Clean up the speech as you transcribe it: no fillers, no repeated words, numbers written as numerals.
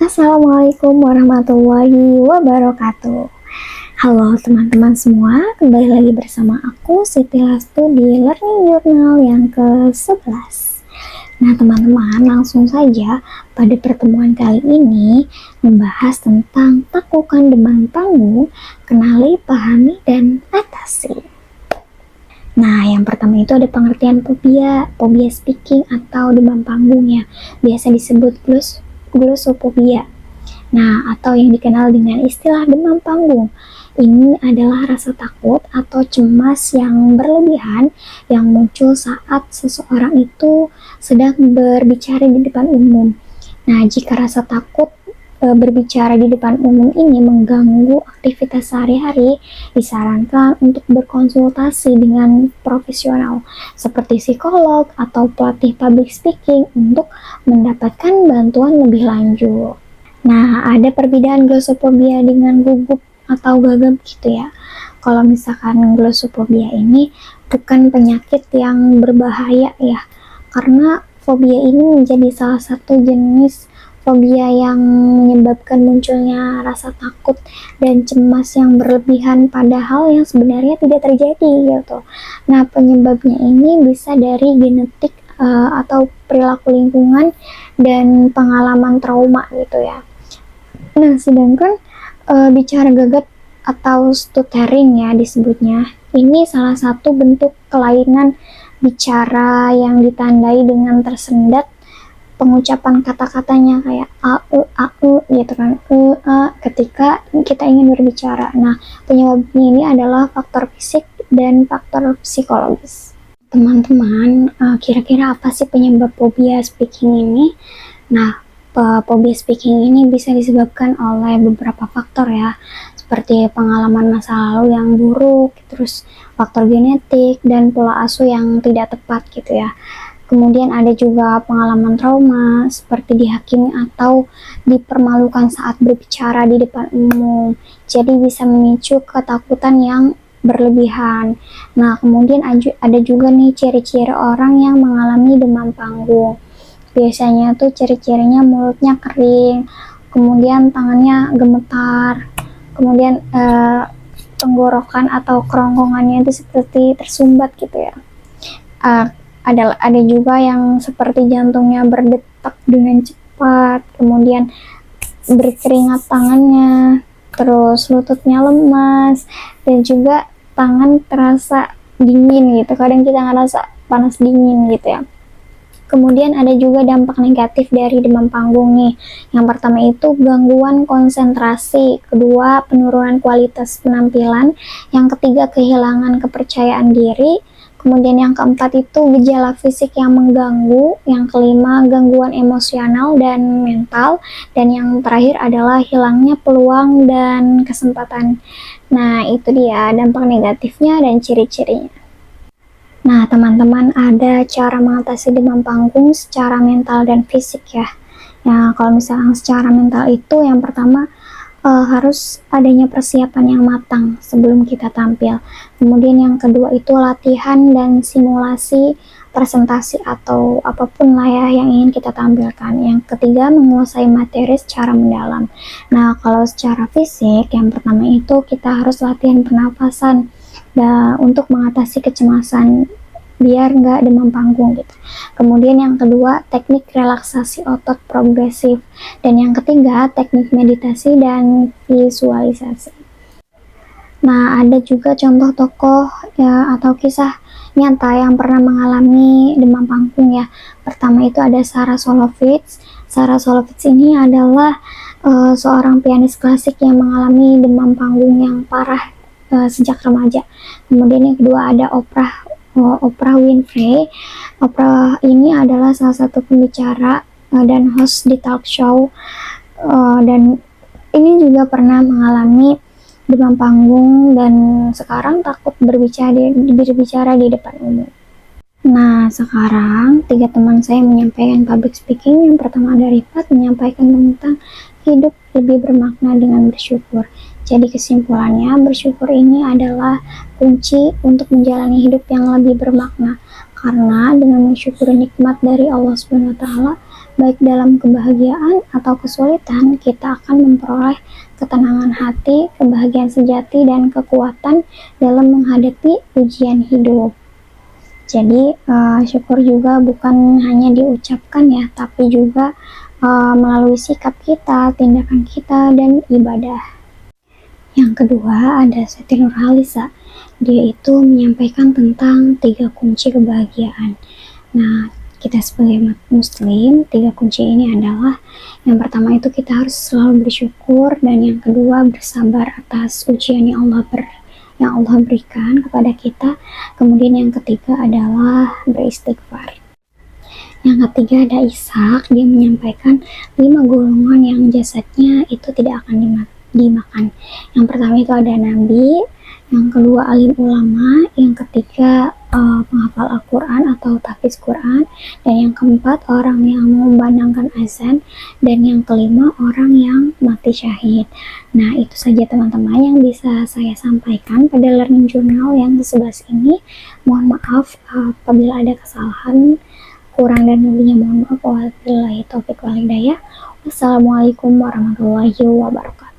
Assalamualaikum warahmatullahi wabarakatuh. Halo teman-teman semua, kembali lagi bersama aku Siti Lastu di Learning Journal yang ke-11. Nah teman-teman, langsung saja pada pertemuan kali ini membahas tentang taklukan demam panggung, kenali, pahami, dan atasi. Nah, yang pertama itu ada pengertian fobia speaking atau demam panggung ya, biasa disebut glossophobia. Nah, atau yang dikenal dengan istilah demam panggung. Ini adalah rasa takut atau cemas yang berlebihan yang muncul saat seseorang itu sedang berbicara di depan umum. Nah, jika rasa takut berbicara di depan umum ini mengganggu aktivitas sehari-hari, disarankan untuk berkonsultasi dengan profesional seperti psikolog atau pelatih public speaking untuk mendapatkan bantuan lebih lanjut. Nah, ada perbedaan glossophobia dengan gugup atau gagap gitu ya. Kalau misalkan glossophobia ini bukan penyakit yang berbahaya ya, karena fobia ini menjadi salah satu jenis fobia yang menyebabkan munculnya rasa takut dan cemas yang berlebihan pada hal yang sebenarnya tidak terjadi gitu. Nah, penyebabnya ini bisa dari genetik atau perilaku lingkungan dan pengalaman trauma gitu ya. Nah, sedangkan bicara gagap atau stuttering ya disebutnya, ini salah satu bentuk kelainan bicara yang ditandai dengan tersendat pengucapan kata-katanya kayak a u gitu kan, a ketika kita ingin berbicara. Nah, penyebabnya ini adalah faktor fisik dan faktor psikologis. Teman-teman, kira-kira apa sih penyebab fobia speaking ini? Nah, fobia speaking ini bisa disebabkan oleh beberapa faktor ya, seperti pengalaman masa lalu yang buruk, terus faktor genetik, dan pola asuh yang tidak tepat gitu ya. Kemudian ada juga pengalaman trauma, seperti dihakimi atau dipermalukan saat berbicara di depan umum. Jadi bisa memicu ketakutan yang berlebihan. Nah, kemudian ada juga nih ciri-ciri orang yang mengalami demam panggung. Biasanya tuh ciri-cirinya mulutnya kering, kemudian tangannya gemetar, kemudian tenggorokan atau kerongkongannya itu seperti tersumbat gitu ya. Ada juga yang seperti jantungnya berdetak dengan cepat, kemudian berkeringat tangannya, terus lututnya lemas, dan juga tangan terasa dingin gitu. Kadang kita ngerasa panas dingin gitu ya. Kemudian ada juga dampak negatif dari demam panggung nih. Yang pertama itu gangguan konsentrasi, kedua penurunan kualitas penampilan, yang ketiga kehilangan kepercayaan diri, kemudian yang keempat itu gejala fisik yang mengganggu, yang kelima gangguan emosional dan mental, dan yang terakhir adalah hilangnya peluang dan kesempatan. Nah, itu dia dampak negatifnya dan ciri-cirinya. Nah, teman-teman, ada cara mengatasi demam panggung secara mental dan fisik ya. Nah, kalau misalnya secara mental itu yang pertama harus adanya persiapan yang matang sebelum kita tampil. Kemudian yang kedua itu latihan dan simulasi presentasi atau apapun lah ya yang ingin kita tampilkan. Yang ketiga menguasai materi secara mendalam. Nah, kalau secara fisik yang pertama itu kita harus latihan pernapasan untuk mengatasi kecemasan biar nggak demam panggung gitu. Kemudian yang kedua teknik relaksasi otot progresif, dan yang ketiga teknik meditasi dan visualisasi. Nah, ada juga contoh tokoh ya atau kisah nyata yang pernah mengalami demam panggung ya. Pertama itu ada Sarah Solovitz. Sarah Solovitz ini adalah seorang pianis klasik yang mengalami demam panggung yang parah sejak remaja. Kemudian yang kedua ada Oprah Winfrey. Oprah ini adalah salah satu pembicara dan host di talk show, dan ini juga pernah mengalami demam panggung dan sekarang takut berbicara di depan umum. Nah, sekarang 3 teman saya menyampaikan public speaking. Yang pertama ada Rifat menyampaikan tentang hidup lebih bermakna dengan bersyukur. Jadi kesimpulannya, bersyukur ini adalah kunci untuk menjalani hidup yang lebih bermakna. Karena dengan mensyukuri nikmat dari Allah SWT, baik dalam kebahagiaan atau kesulitan, kita akan memperoleh ketenangan hati, kebahagiaan sejati, dan kekuatan dalam menghadapi ujian hidup. Jadi syukur juga bukan hanya diucapkan ya, tapi juga melalui sikap kita, tindakan kita, dan ibadah. Yang kedua ada Siti Nurhalisa. Dia itu menyampaikan tentang 3 kunci kebahagiaan. Nah, kita sebagai muslim, 3 kunci ini adalah yang pertama itu kita harus selalu bersyukur, dan yang kedua bersabar atas ujian yang Allah berikan kepada kita. Kemudian yang ketiga adalah beristighfar. Yang ketiga ada Ishak, dia menyampaikan 5 golongan yang jasadnya itu tidak akan dimakan. Yang pertama itu ada nabi, yang kedua alim ulama, yang ketiga penghafal Al-Quran atau tahfiz Quran, dan yang keempat orang yang mengumandangkan azan, dan yang kelima orang yang mati syahid. Nah, itu saja teman-teman yang bisa saya sampaikan pada learning journal yang ke-11 ini. Mohon maaf apabila ada kesalahan, kurang dan lebihnya mohon maaf. Wabillahi taufiq wal hidayah. Wassalamualaikum warahmatullahi wabarakatuh.